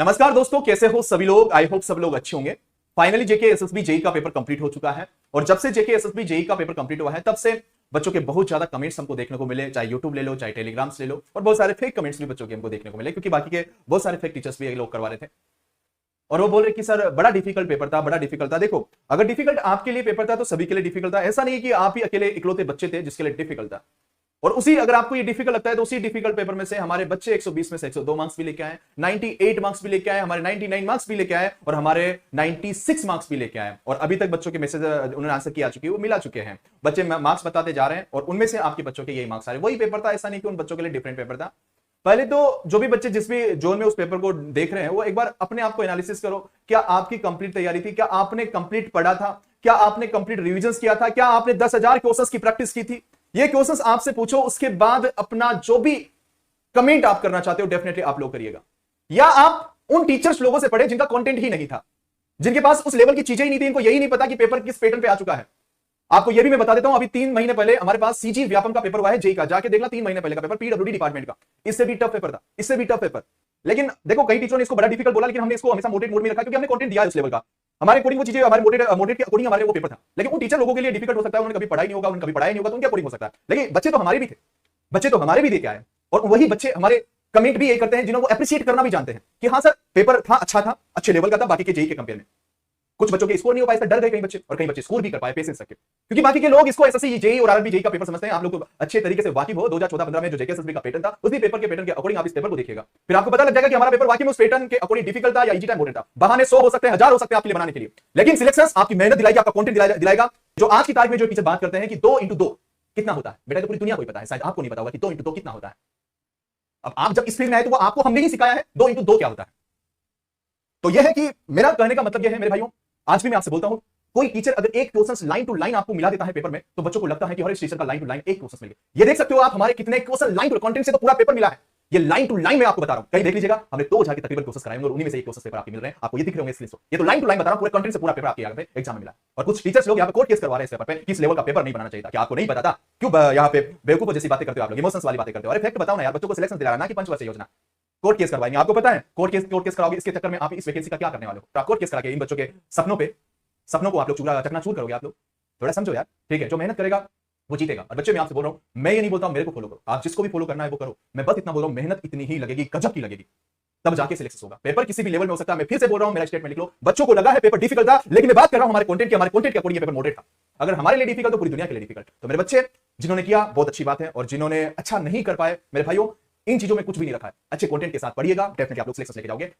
नमस्कार दोस्तों, कैसे हो सभी लोग। आई होप सब लोग अच्छे होंगे। फाइनली जेके एसएसबी जेई का पेपर कंप्लीट हो चुका है और जब से जेके एसएसबी जेई का पेपर कंप्लीट हुआ है तब से बच्चों के बहुत ज्यादा कमेंट्स हमको देखने को मिले, चाहे यूट्यूब ले लो, चाहे टेलीग्राम ले लो, और बहुत सारे फेक कमेंट्स भी बच्चों के हमको देखने को मिले क्योंकि बाकी के बहुत सारे फेक टीचर्स भी लोग करवा रहे थे और वो बोल रहे कि सर बड़ा डिफिकल्ट पेपर था, बड़ा डिफिकल्ट था। देखो, अगर डिफिकल्ट आपके लिए पेपर था तो सभी के लिए डिफिकल्ट था। ऐसा नहीं है कि आप ही अकेले इकलौते बच्चे थे जिसके लिए डिफिकल्ट था। और उसी अगर आपको ये डिफिकल्ट लगता है तो उसी डिफिकल्ट पेपर में से हमारे बच्चे 120 में से 102 मार्क्स भी लेके आए, 98 मार्क्स भी लेके आए, हमारे 99 मार्क्स भी लेके आए और हमारे 96 मार्क्स भी लेके आए। और अभी तक बच्चों के मैसेज उन्होंने आंसर किया चुकी है, वो मिला चुके हैं। बच्चे मार्क्स बताते जा रहे हैं और उनमें से आपके बच्चों के यही मार्क्स आ रहे हैं। वही पेपर था, ऐसा नहीं कि उन बच्चों के लिए डिफरेंट पेपर था। पहले तो जो भी बच्चे जिस भी जोन में उस पेपर को देख रहे हैं वो एक बार अपने आप को एनालिसिस करो। क्या आपकी कंप्लीट तैयारी थी? क्या आपने कंप्लीट पढ़ा था? क्या आपने कंप्लीट रिवीजन किया था? क्या आपने 10,000 क्वेश्चंस की प्रैक्टिस की थी? ये क्वेश्चंस आपसे पूछो, उसके बाद अपना जो भी कमेंट आप करना चाहते हो डेफिनेटली आप लोग करिएगा। या आप उन टीचर्स लोगों से पढ़े जिनका कंटेंट ही नहीं था, जिनके पास उस लेवल की चीजें ही नहीं थी, इनको यही नहीं पता कि पेपर किस पैटर्न पे आ चुका है। आपको ये भी मैं बता देता हूं, अभी 3 महीने पहले हमारे पास सीजी व्यापम का पेपर हुआ है जेई का, जाके देखना 3 महीने पहले का पेपर, पीडब्ल्यूडी डिपार्टमेंट का। इससे भी टफ पेपर था, इससे भी टफ पेपर। लेकिन देखो, कई टीचरों ने इसको बड़ा डिफिकल्ट बोला, लेकिन हमने इसको हमेशा मोटिवेट मोड में रखा क्योंकि हमने कंटेंट दिया है उस लेवल का। हमारे अकॉर्डिंग वो चीजें, हमारे मोटिवेट के अकॉर्डिंग हमारे वो पेपर था। लेकिन उन टीचर लोगों के लिए डिफिकल्ट हो सकता है, उन्होंने कभी पढ़ाई नहीं होगा, उन्होंने कभी पढ़ाई नहीं होगा, तो उनके अकॉर्डिंग हो सकता है। लेकिन बच्चे तो हमारे भी थे, बच्चे तो हमारे भी देके आए और वही बच्चे हमारे कमेंट भी यही करते हैं जिन्होंने अप्रिशिएट करना भी जानते हैं कि हाँ सर पेपर था, अच्छा था, अच्छे लेवल का था बाकी के जेई के कंपेयर में। कुछ बच्चों के स्कोर नहीं हो पाए, डर गए कई बच्चे, और कई बच्चे स्कोर भी कर पाए पेशेंस रख के, क्योंकि बाकी के लोग इसको एसएससी जेई और आरआरबी जेई का पेपर समझते हैं। आप लोग को अच्छे तरीके से वाकिफ हो, 2014-15 में जो जेके एसएसबी का पैटर्न था उसी पेपर के पैटर्न के अकॉर्डिंग आप इस पेपर को देखिएगा, फिर आपको पता लग जाएगा कि हमारा पेपर वाकई में उस पैटर्न के अकॉर्डिंग डिफिकल्ट था या इजी था, इंपॉर्टेंट था। बहाने 100 हो सकते हैं, 1000 हो सकते हैं आपके लिए बनाने के लिए, लेकिन सिलेक्शंस आपकी मेहनत दिलाएगी, आपका कंटेंट दिलाएगा। जो आज की तारीख में जो टीचर बात करते हैं कि 2x2 कितना होता है, बेटा तो पूरी दुनिया को पता है, शायद आपको नहीं पता होगा कि 2x2 कितना होता है। अब आप जब इस फील्ड में आए तो वो आपको हमने ही सिखाया है 2x2 क्या होता है। तो यह है कि मेरा कहने का मतलब यह है मेरे भाइयों, आज भी मैं आपसे बोलता हूं, कोई टीचर अगर एक क्वेश्चन लाइन टू लाइन आपको मिला देता है पेपर में तो बच्चों को लगता है कि हर टीचर का लाइन टू लाइन एक क्वेश्चन मिल गया। ये देख सकते हो आप, हमारे कितने क्वेश्चन लाइन टू कंटेंट से तो पूरा पेपर मिला है। ये लाइन टू लाइन में आपको बता रहा हूं, कहीं देख लीजिएगा, हमने 2000 के तकरीबन क्वेश्चन कराए और उन्हीं में से एक क्वेश्चन पेपर आपको मिल रहे हैं। आपको ये दिख रहे होंगे स्क्रीन पर, ये तो लाइन टू लाइन बता रहा हूं, पूरे कंटेंट से पूरा पेपर आपके यहाँ पे एग्जाम में मिला। और कुछ टीचर्स लोग यहाँ पे कोर्ट केस करवा रहे हैं इस पेपर पे, किस लेवल का पेपर नहीं बनाना चाहिए था। क्या आपको नहीं पता था? क्यों यहाँ पे बेवकूफ जैसी बातें करते हो आप लोग, इमोशंस वाली बातें करते हो। अरे फैक्ट बताओ ना यार, बच्चों को सिलेक्शन दिला रहा ना कि पंचवर्षीय योजना। कोर्ट केस करवाएंगे, आपको पता है कोर्ट केस कराओगे, इसके चक्कर में आप इस वैकेंसी का क्या करने वाले हो? तो आप कोर्ट केस करा के इन बच्चों के सपनों को आप लोग चकनाचूर करोगे। आप लोग थोड़ा समझो यार, ठीक है? जो मेहनत करेगा वो जीतेगा। और बच्चे मैं आपसे बोल रहा हूं, मैं ये नहीं बोलता हूं मेरे को फॉलो करो, आप जिसको भी फॉलो करना है वो करो। मैं बस इतना बोल रहा हूं, मेहनत इतनी ही लगेगी, गजब की लगेगी, तब जाके सिलेक्शन होगा। पेपर किसी भी लेवल में हो सकता है। मैं फिर से बोल रहा हूं, मेरा स्टेटमेंट लिख लो। बच्चों को लगा है पेपर डिफिकल्ट था, लेकिन मैं बात कर रहा हूं हमारे कंटेंट की, हमारे कंटेंट के अकॉर्डिंग पेपर मॉडरेट था। अगर हमारे लिए डिफिकल्ट तो पूरी दुनिया के लिए डिफिकल्ट। तो मेरे बच्चे जिन्होंने किया बहुत अच्छी बात है, और जिन्होंने अच्छा नहीं कर पाए मेरे भाइयों, इन चीजों में कुछ भी नहीं रखा है। अच्छे कंटेंट के साथ पढ़िएगा, डेफिनेटली आप लोग सिलेक्शन लेके जाओगे।